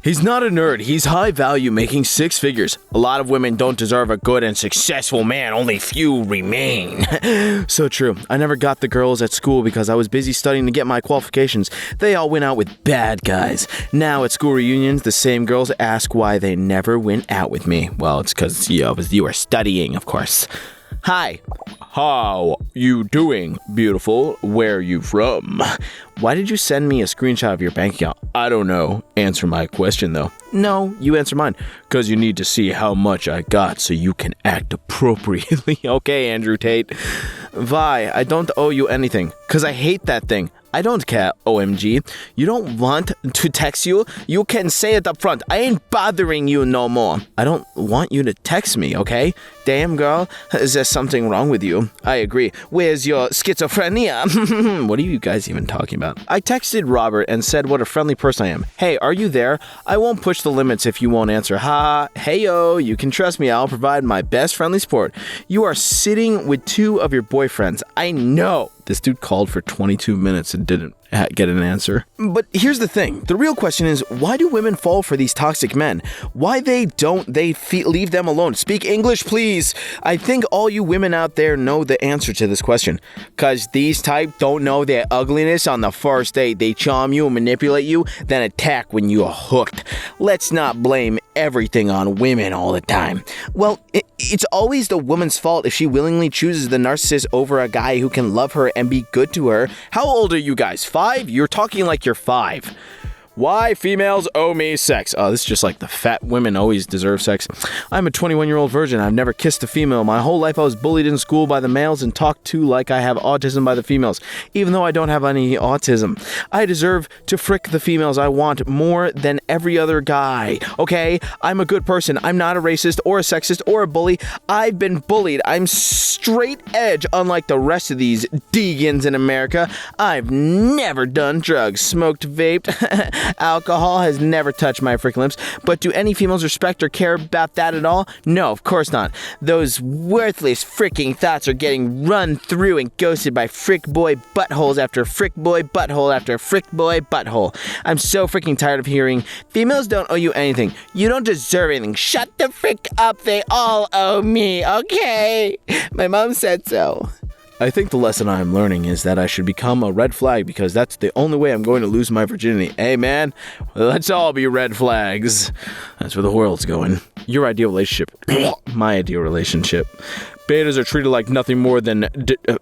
He's not a nerd. He's high value, making six figures. A lot of women don't deserve a good and successful man. Only few remain. So true. I never got the girls at school because I was busy studying to get my qualifications. They all went out with bad guys. Now at school reunions, the same girls ask why they never went out with me. Well, it's because you were studying, of course. Hi. How you doing, beautiful? Where you from? Why did you send me a screenshot of your bank account? I don't know. Answer my question, though. No, you answer mine. Because you need to see how much I got so you can act appropriately. Okay, Andrew Tate. Vi, I don't owe you anything. Because I hate that thing. I don't care, OMG. You don't want to text you? You can say it up front. I ain't bothering you no more. I don't want you to text me, okay? Damn, girl. Is there something wrong with you? I agree. Where's your schizophrenia? What are you guys even talking about? I texted Robert and said what a friendly person I am. Hey, are you there? I won't push the limits if you won't answer. Ha. Hey-yo, you can trust me. I'll provide my best friendly support. You are sitting with two of your boyfriends. I know. This dude called for 22 minutes and didn't get an answer. But here's the thing. The real question is, why do women fall for these toxic men? Why don't they leave them alone? Speak English, please. I think all you women out there know the answer to this question. Because these type don't know their ugliness on the first date. They charm you and manipulate you, then attack when you are hooked. Let's not blame everything on women all the time. Well, it's always the woman's fault if she willingly chooses the narcissist over a guy who can love her and be good to her. How old are you guys? 5? You're talking like you're 5. Why females owe me sex? Oh, this is just like the fat women always deserve sex. I'm a 21-year-old virgin. I've never kissed a female. My whole life I was bullied in school by the males and talked to like I have autism by the females, even though I don't have any autism. I deserve to frick the females I want more than every other guy, okay? I'm a good person. I'm not a racist or a sexist or a bully. I've been bullied. I'm straight edge, unlike the rest of these deegans in America. I've never done drugs, smoked, vaped. Alcohol has never touched my freaking lips, but do any females respect or care about that at all? No, of course not. Those worthless freaking thoughts are getting run through and ghosted by frick boy buttholes after frick boy butthole after frick boy butthole. I'm so freaking tired of hearing, females don't owe you anything. You don't deserve anything. Shut the frick up. They all owe me, okay? My mom said so. I think the lesson I'm learning is that I should become a red flag because that's the only way I'm going to lose my virginity. Hey, man, let's all be red flags. That's where the world's going. Your ideal relationship. My ideal relationship. Betas are treated like nothing more than...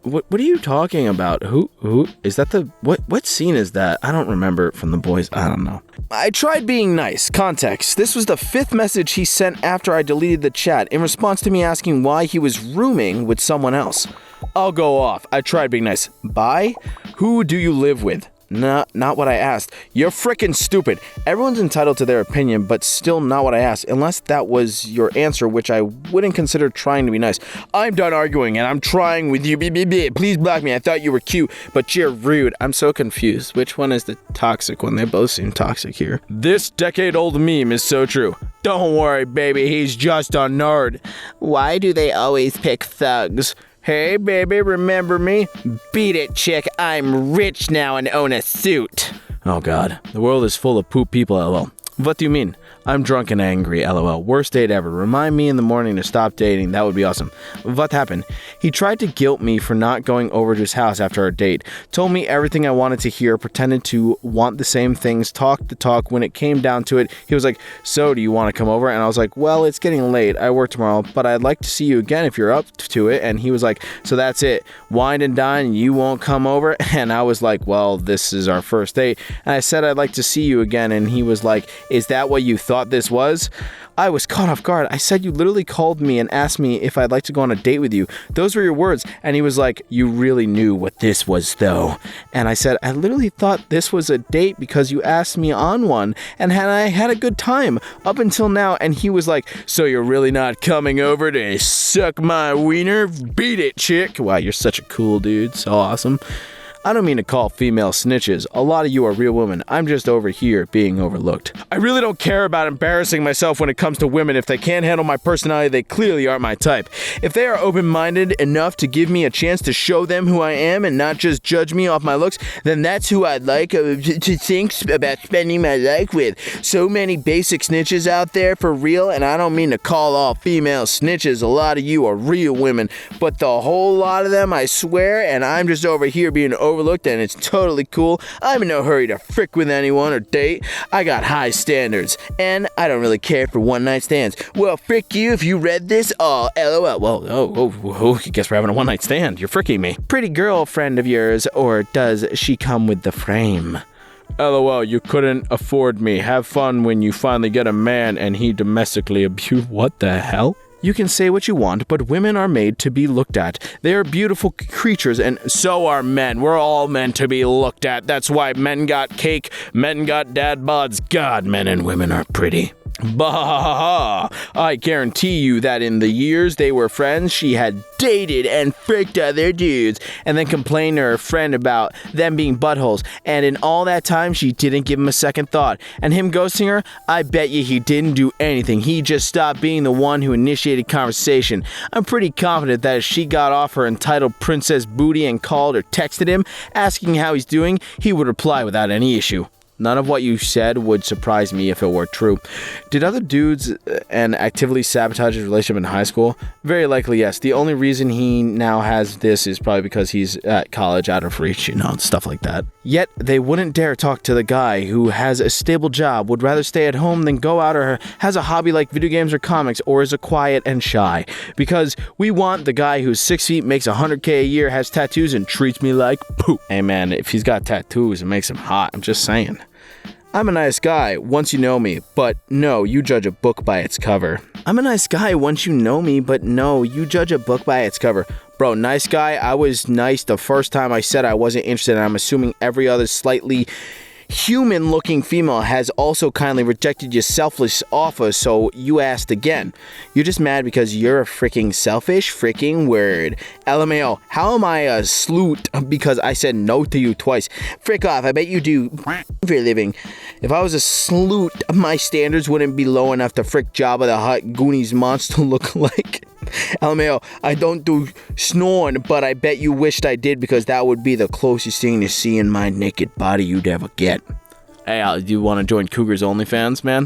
What are you talking about? Who? Is that the... What scene is that? I don't remember it from The Boys. I don't know. I tried being nice. Context. This was the 5th message he sent after I deleted the chat in response to me asking why he was rooming with someone else. I'll go off. I tried being nice. Bye? Who do you live with? Not what I asked. You're frickin' stupid. Everyone's entitled to their opinion, but still not what I asked, unless that was your answer, which I wouldn't consider trying to be nice. I'm done arguing, and I'm trying with you. Please block me. I thought you were cute, but you're rude. I'm so confused. Which one is the toxic one? They both seem toxic here. This decade-old meme is so true. Don't worry, baby. He's just a nerd. Why do they always pick thugs? Hey, baby, remember me? Beat it, chick. I'm rich now and own a suit. Oh, God. The world is full of poop people, LOL. What do you mean? I'm drunk and angry, LOL. Worst date ever. Remind me in the morning to stop dating. That would be awesome. What happened? He tried to guilt me for not going over to his house after our date. Told me everything I wanted to hear. Pretended to want the same things. Talked the talk. When it came down to it, he was like, so do you want to come over? And I was like, well, it's getting late. I work tomorrow, but I'd like to see you again if you're up to it. And he was like, so that's it. Wine and dine. You won't come over? And I was like, well, this is our first date. And I said, I'd like to see you again. And he was like, is that what you thought this was? I was caught off guard. I said you literally called me and asked me if I'd like to go on a date with you. Those were your words. And he was like, you really knew what this was though. And I said, I literally thought this was a date because you asked me on one and I had a good time up until now. And he was like, so you're really not coming over to suck my wiener? Beat it, chick. Wow, you're such a cool dude. So awesome. I don't mean to call female snitches. A lot of you are real women. I'm just over here being overlooked. I really don't care about embarrassing myself when it comes to women. If they can't handle my personality, they clearly aren't my type. If they are open-minded enough to give me a chance to show them who I am and not just judge me off my looks, then that's who I'd like to think about spending my life with. So many basic snitches out there for real, and I don't mean to call all female snitches. A lot of you are real women, but the whole lot of them, I swear, and I'm just over here being overlooked, and it's totally cool. I'm in no hurry to frick with anyone or date. I got high standards, and I don't really care for one-night stands. Well, frick you if you read this. Oh, LOL. Well, I guess we're having a one-night stand. You're fricking me. Pretty girlfriend of yours, or does she come with the frame? LOL, you couldn't afford me. Have fun when you finally get a man and he domestically abused. What the hell? You can say what you want, but women are made to be looked at. They are beautiful creatures, and so are men. We're all meant to be looked at. That's why men got cake, men got dad bods. God, men and women are pretty. Bah! I guarantee you that in the years they were friends, she had dated and fricked other dudes, and then complained to her friend about them being buttholes, and in all that time, she didn't give him a second thought. And him ghosting her, I bet you he didn't do anything. He just stopped being the one who initiated conversation. I'm pretty confident that if she got off her entitled princess booty and called or texted him, asking how he's doing, he would reply without any issue. None of what you said would surprise me if it were true. Did other dudes and actively sabotage his relationship in high school? Very likely, yes. The only reason he now has this is probably because he's at college, out of reach, stuff like that. Yet, they wouldn't dare talk to the guy who has a stable job, would rather stay at home than go out, or has a hobby like video games or comics, or is a quiet and shy. Because we want the guy who's 6 feet, makes $100K a year, has tattoos, and treats me like poop. Hey man, if he's got tattoos, it makes him hot. I'm just saying. I'm a nice guy once you know me, but no, you judge a book by its cover. I'm a nice guy once you know me, but no, you judge a book by its cover. Bro, nice guy, I was nice the first time I said I wasn't interested, and I'm assuming every other slightly human-looking female has also kindly rejected your selfless offer, so you asked again. You're just mad because you're a freaking selfish freaking word. LMAO, how am I a sloot because I said no to you twice? Frick off, I bet you do for a living. If I was a sloot, my standards wouldn't be low enough to frick Jabba the Hutt Goonies monster look like. LMAO, I don't do snoring, but I bet you wished I did because that would be the closest thing to seeing my naked body you'd ever get. Hey, do you want to join Cougar's OnlyFans, man?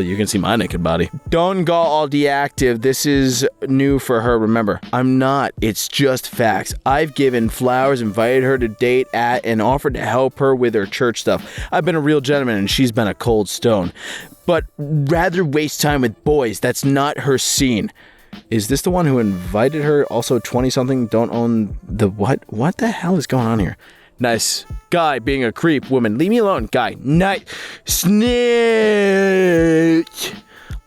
You can see my naked body. Don't go all deactive. This is new for her, remember. I'm not. It's just facts. I've given flowers, invited her to date at, and offered to help her with her church stuff. I've been a real gentleman, and she's been a cold stone. But rather waste time with boys. That's not her scene. Is this the one who invited her? Also 20-something, don't own the what? What the hell is going on here? Nice guy being a creep. Woman, leave me alone. Guy, nice. Snitch.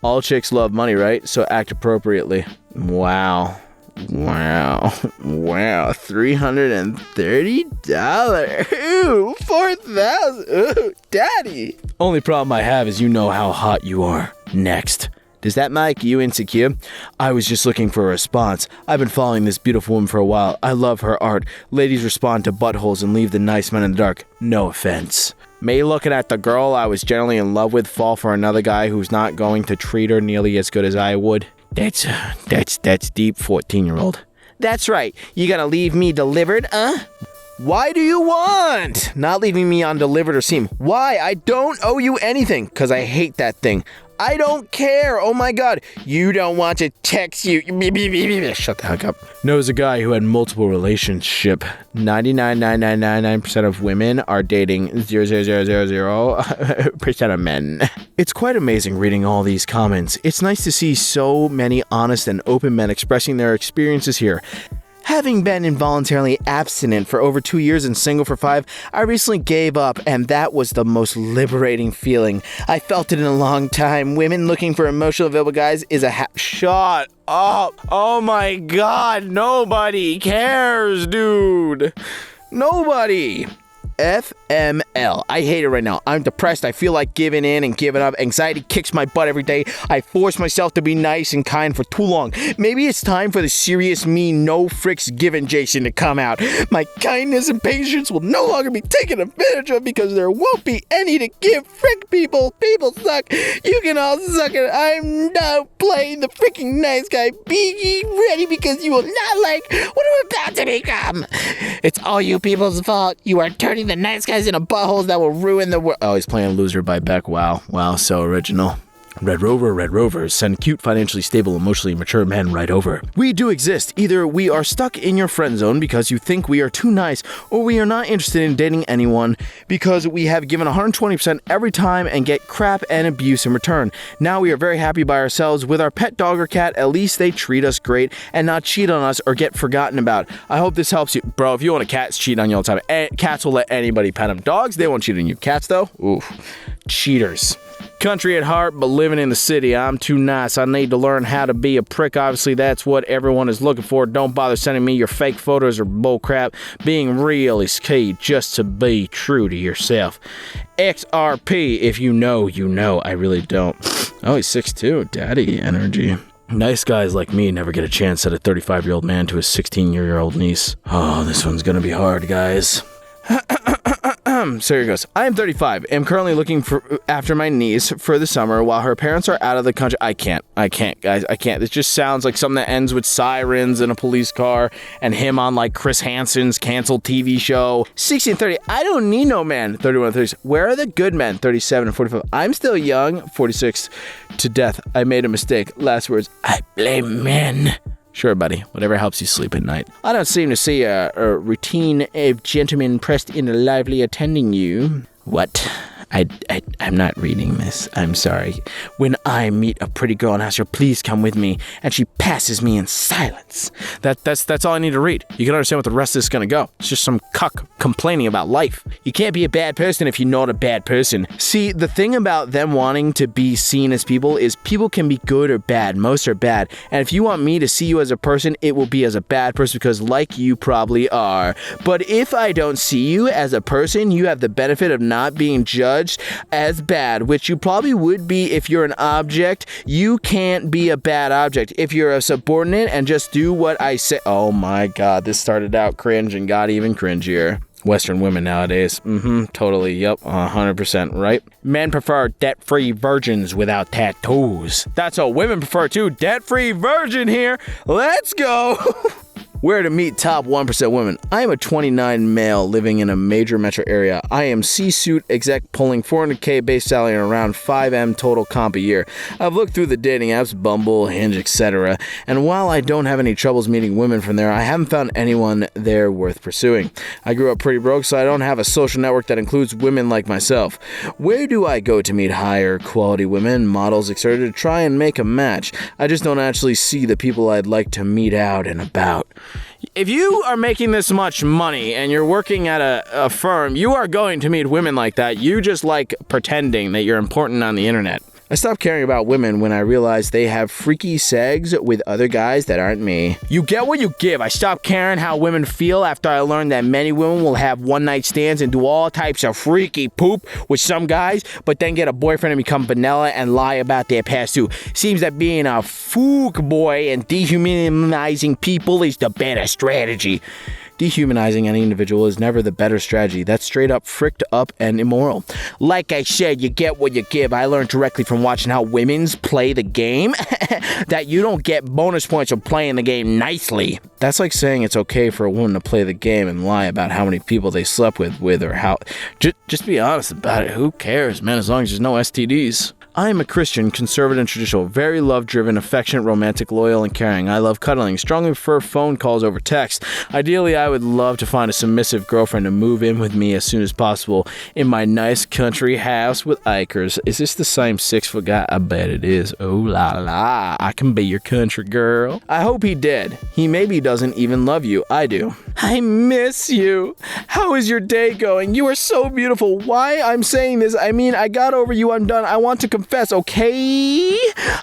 All chicks love money, right? So act appropriately. Wow. $330. Ooh, $4,000. Ooh, daddy. Only problem I have is you know how hot you are. Next. Does that make you insecure? I was just looking for a response. I've been following this beautiful woman for a while. I love her art. Ladies respond to buttholes and leave the nice men in the dark. No offense. Me looking at the girl I was generally in love with fall for another guy who's not going to treat her nearly as good as I would. That's deep, 14-year-old. That's right. You gonna leave me delivered, Why do you want? Not leaving me undelivered or seem. Why? I don't owe you anything, because I hate that thing. I don't care. Oh my god. You don't want to text you. Shut the heck up. Knows a guy who had multiple relationships. 99.99999% of women are dating 0.0000% of men. It's quite amazing reading all these comments. It's nice to see so many honest and open men expressing their experiences here. Having been involuntarily abstinent for over 2 years and single for 5, I recently gave up, and that was the most liberating feeling. I felt it in a long time. Women looking for emotional available guys is a Shut up! Oh my god, nobody cares, dude! Nobody! F ML. I hate it right now. I'm depressed. I feel like giving in and giving up. Anxiety kicks my butt every day. I force myself to be nice and kind for too long. Maybe it's time for the serious me, no fricks given Jason to come out. My kindness and patience will no longer be taken advantage of because there won't be any to give. Frick people. People suck. You can all suck it. I'm not playing the freaking nice guy. Be ready because you will not like what I'm about to become. It's all you people's fault. You are turning the nice guys into buttholes that will ruin the world. Oh, he's playing Loser by Beck. Wow, so original. Red Rover, send cute, financially stable, emotionally mature men right over. We do exist. Either we are stuck in your friend zone because you think we are too nice, or we are not interested in dating anyone because we have given 120% every time and get crap and abuse in return. Now we are very happy by ourselves with our pet dog or cat. At least they treat us great and not cheat on us or get forgotten about. I hope this helps you. Bro, if you want a cat, cheat on you all the time. Cats will let anybody pet them. Dogs, they won't cheat on you. Cats, though? Oof. Cheaters. Country at heart, but living in the city. I'm too nice. I need to learn how to be a prick. Obviously, that's what everyone is looking for. Don't bother sending me your fake photos or bullcrap. Being real is key, just to be true to yourself. XRP, if you know, you know. I really don't. Oh, he's 6'2". Daddy energy. Nice guys like me never get a chance at a 35-year-old man to his 16-year-old niece. Oh, this one's gonna be hard, guys. So here goes. I am 35. Am currently looking after my niece for the summer while her parents are out of the country. I can't, guys. I can't. This just sounds like something that ends with sirens and a police car and him on like Chris Hansen's canceled TV show. 16, 30. I don't need no man. 31, 30. Where are the good men? 37 and 45. I'm still young. 46 to death. I made a mistake. Last words. I blame men. Sure, buddy. Whatever helps you sleep at night. I don't seem to see a routine of gentlemen pressed in lively attending you. What? I'm not reading this. I'm sorry. When I meet a pretty girl and ask her, please come with me, and she passes me in silence. That's all I need to read. You can understand what the rest of this is going to go. It's just some cuck complaining about life. You can't be a bad person if you're not a bad person. See, the thing about them wanting to be seen as people is people can be good or bad. Most are bad. And if you want me to see you as a person, it will be as a bad person because like you probably are. But if I don't see you as a person, you have the benefit of not being judged as bad, which you probably would be if you're an object. You can't be a bad object if you're a subordinate and just do what I say. Oh my god, this started out cringe and got even cringier. Western women nowadays. Totally. Yep. 100%. Right? Men prefer debt-free virgins without tattoos. That's what women prefer too. Debt-free virgin here. Let's go. Where to meet top 1% women. I am a 29 male living in a major metro area. I am C-suite exec pulling $400K base salary and around 5M total comp a year. I've looked through the dating apps, Bumble, Hinge, etc. And while I don't have any troubles meeting women from there, I haven't found anyone there worth pursuing. I grew up pretty broke, so I don't have a social network that includes women like myself. Where do I go to meet higher quality women, models, etc. to try and make a match? I just don't actually see the people I'd like to meet out and about. If you are making this much money and you're working at a firm, you are going to meet women like that. You just like pretending that you're important on the internet. I stopped caring about women when I realized they have freaky segs with other guys that aren't me. You get what you give. I stopped caring how women feel after I learned that many women will have one-night stands and do all types of freaky poop with some guys, but then get a boyfriend and become vanilla and lie about their past too. Seems that being a fook boy and dehumanizing people is the better strategy. Dehumanizing any individual is never the better strategy. That's straight up fricked up and immoral. Like I said, you get what you give. I learned directly from watching how women's play the game that you don't get bonus points for playing the game nicely. That's like saying it's okay for a woman to play the game and lie about how many people they slept with or how. Just be honest about it. Who cares, man, as long as there's no STDs. I am a Christian, conservative and traditional, very love-driven, affectionate, romantic, loyal, and caring. I love cuddling, strongly prefer phone calls over text. Ideally, I would love to find a submissive girlfriend to move in with me as soon as possible in my nice country house with acres. Is this the same 6-foot guy? I bet it is. Oh la la, I can be your country girl. I hope he did. He maybe doesn't even love you. I do. I miss you. How is your day going? You are so beautiful. Why I'm saying this, I mean, I got over you, I'm done. I want to confess confess, okay?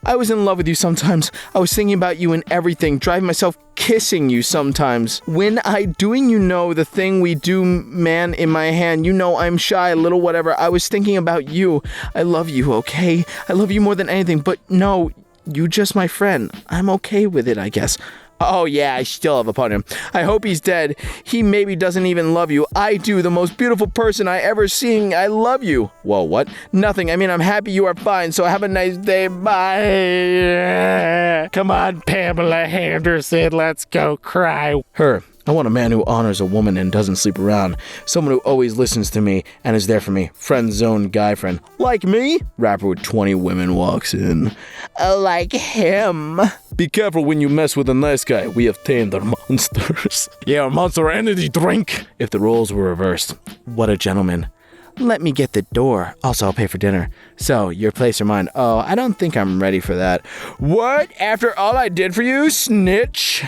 I was in love with you sometimes. I was thinking about you and everything, driving myself kissing you sometimes. When I doing the thing we do, man, in my hand, I'm shy, a little whatever. I was thinking about you. I love you, okay? I love you more than anything, but no, you just my friend. I'm okay with it, I guess. Oh yeah, I still have a partner. I hope he's dead. He maybe doesn't even love you. I do, the most beautiful person I ever seen. I love you. Whoa, what? Nothing. I mean, I'm happy you are fine, so have a nice day. Bye. Come on, Pamela Henderson, let's go cry. Her. I want a man who honors a woman and doesn't sleep around. Someone who always listens to me and is there for me. Friend zone guy friend. Like me? Rapper with 20 women walks in. Like him. Be careful when you mess with a nice guy. We have tamed our monsters. Yeah, monster energy drink. If the roles were reversed. What a gentleman. Let me get the door. Also, I'll pay for dinner. So, your place or mine? Oh, I don't think I'm ready for that. What? After all I did for you, snitch?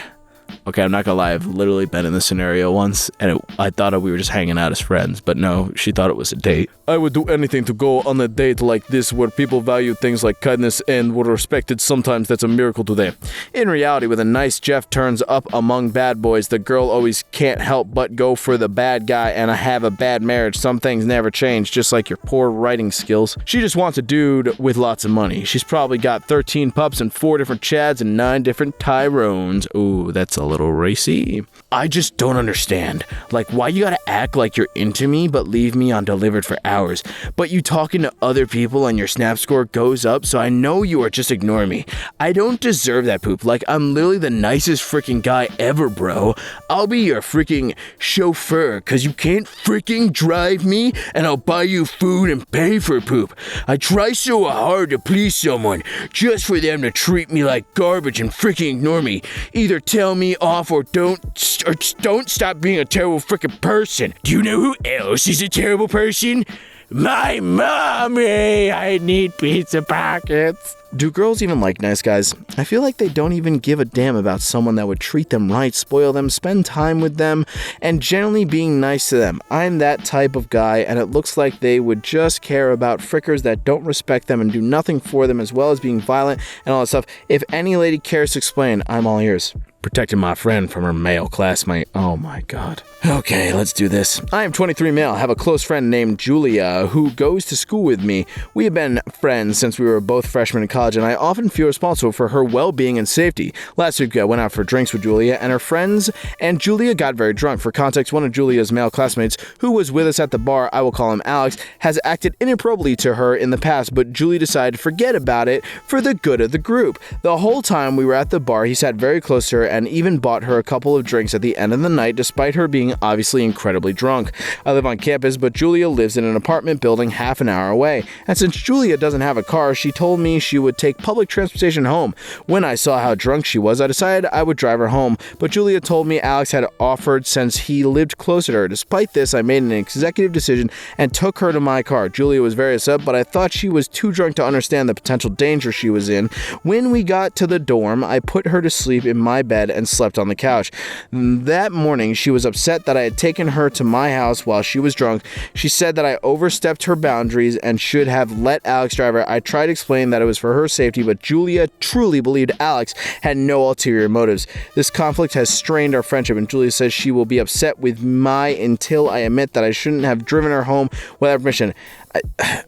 Okay, I'm not gonna lie, I've literally been in this scenario once, and I thought we were just hanging out as friends, but no, she thought it was a date. I would do anything to go on a date like this where people value things like kindness and were respected. Sometimes that's a miracle today. In reality, with a nice Jeff turns up among bad boys, the girl always can't help but go for the bad guy, and I have a bad marriage. Some things never change, just like your poor writing skills. She just wants a dude with lots of money. She's probably got 13 pups and 4 different Chads and 9 different Tyrones. Ooh, that's a little racy. I just don't understand. Like, why you gotta act like you're into me but leave me undelivered for hours? But you talking to other people and your snap score goes up, so I know you are just ignoring me. I don't deserve that poop. Like, I'm literally the nicest freaking guy ever, bro. I'll be your freaking chauffeur, cause you can't freaking drive me, and I'll buy you food and pay for poop. I try so hard to please someone, just for them to treat me like garbage and freaking ignore me. Either tell me off or don't stop being a terrible freaking person. Do you know who else is a terrible person? My mommy! I need pizza pockets. Do girls even like nice guys? I feel like they don't even give a damn about someone that would treat them right, spoil them, spend time with them, and generally being nice to them. I'm that type of guy, and it looks like they would just care about frickers that don't respect them and do nothing for them, as well as being violent and all that stuff. If any lady cares to explain, I'm all ears. Protecting my friend from her male classmate. Oh my god. Okay, let's do this. I am 23 male, have a close friend named Julia who goes to school with me. We have been friends since we were both freshmen in college, and I often feel responsible for her well-being and safety. Last week I went out for drinks with Julia and her friends, and Julia got very drunk. For context, one of Julia's male classmates who was with us at the bar, I will call him Alex, has acted inappropriately to her in the past, but Julia decided to forget about it for the good of the group. The whole time we were at the bar, he sat very close to her and even bought her a couple of drinks at the end of the night, despite her being obviously incredibly drunk. I live on campus, but Julia lives in an apartment building half an hour away. And since Julia doesn't have a car, she told me she would take public transportation home. When I saw how drunk she was, I decided I would drive her home. But Julia told me Alex had offered since he lived closer to her. Despite this, I made an executive decision and took her to my car. Julia was very upset, but I thought she was too drunk to understand the potential danger she was in. When we got to the dorm, I put her to sleep in my bed and slept on the couch. That morning, she was upset that I had taken her to my house while she was drunk. She said that I overstepped her boundaries and should have let Alex drive her. I tried to explain that it was for her safety, but Julia truly believed Alex had no ulterior motives. This conflict has strained our friendship, and Julia says she will be upset with me until I admit that I shouldn't have driven her home without permission.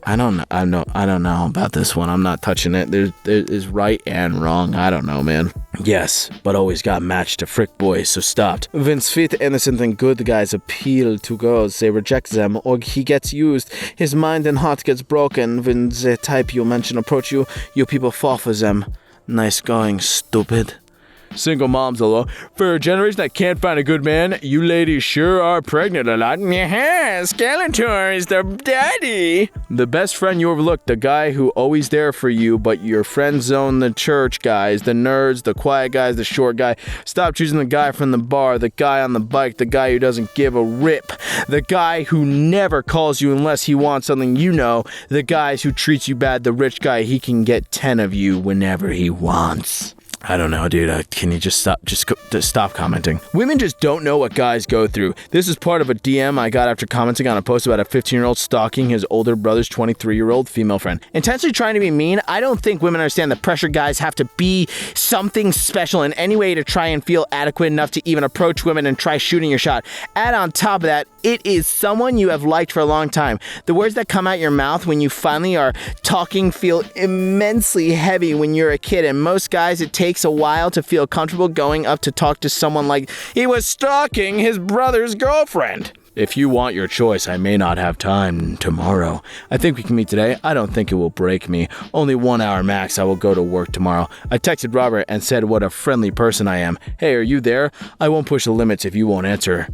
I don't know about this one. I'm not touching it. There is right and wrong. I don't know, man. Yes, but always got matched to frick boys, so stopped. When sweet, innocent, and good guys appeal to girls, they reject them, or he gets used. His mind and heart gets broken. When the type you mention approach you, you people fall for them. Nice going, stupid. Single moms alone. For a generation that can't find a good man, you ladies sure are pregnant a lot. Yeah, Skeletor is the daddy. The best friend you overlooked, the guy who always there for you, but your friend zone the church guys, the nerds, the quiet guys, the short guy. Stop choosing the guy from the bar, the guy on the bike, the guy who doesn't give a rip, the guy who never calls you unless he wants something you know, the guys who treats you bad, the rich guy, he can get 10 of you whenever he wants. I don't know, dude. Can you just stop commenting? Women just don't know what guys go through. This is part of a DM I got after commenting on a post about a 15-year-old stalking his older brother's 23-year-old female friend. Intentionally trying to be mean, I don't think women understand the pressure guys have to be something special in any way to try and feel adequate enough to even approach women and try shooting your shot. Add on top of that, it is someone you have liked for a long time. The words that come out your mouth when you finally are talking feel immensely heavy when you're a kid, and most guys, it takes a while to feel comfortable going up to talk to someone like he was stalking his brother's girlfriend. If you want your choice, I may not have time tomorrow. I think we can meet today. I don't think it will break me. Only 1 hour max. I will go to work tomorrow. I texted Robert and said what a friendly person I am. Hey, are you there? I won't push the limits if you won't answer.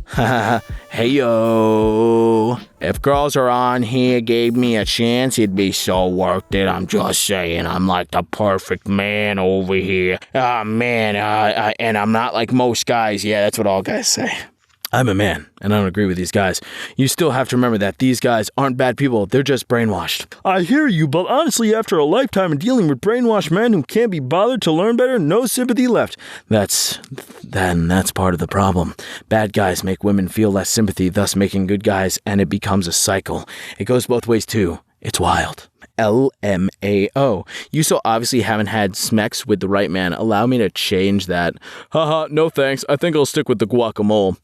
Hey, yo. If girls are on here gave me a chance, it'd be so worth it. I'm just saying. I'm like the perfect man over here. Man. And I'm not like most guys. Yeah, that's what all guys say. I'm a man, and I don't agree with these guys. You still have to remember that these guys aren't bad people, they're just brainwashed. I hear you, but honestly, after a lifetime of dealing with brainwashed men who can't be bothered to learn better, no sympathy left. That's part of the problem. Bad guys make women feel less sympathy, thus making good guys, and it becomes a cycle. It goes both ways too. It's wild. LMAO. You so obviously haven't had smex with the right man. Allow me to change that. Haha, no thanks. I think I'll stick with the guacamole.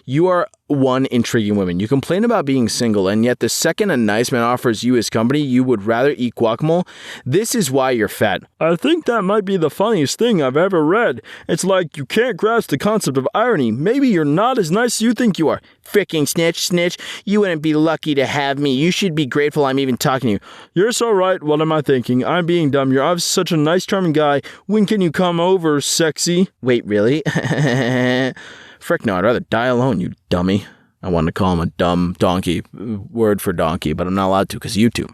You are one intriguing woman. You complain about being single, and yet the second a nice man offers you his company, you would rather eat guacamole. This is why you're fat. I think that might be the funniest thing I've ever read. It's like you can't grasp the concept of irony. Maybe you're not as nice as you think you are. Fricking snitch. You wouldn't be lucky to have me. You should be grateful I'm even talking to you. You're so right. What am I thinking? I'm being dumb. You're obviously such a nice, charming guy. When can you come over, sexy? Wait, really? Frick no, I'd rather die alone, you dummy. I wanted to call him a dumb donkey, word for donkey, but I'm not allowed to because YouTube.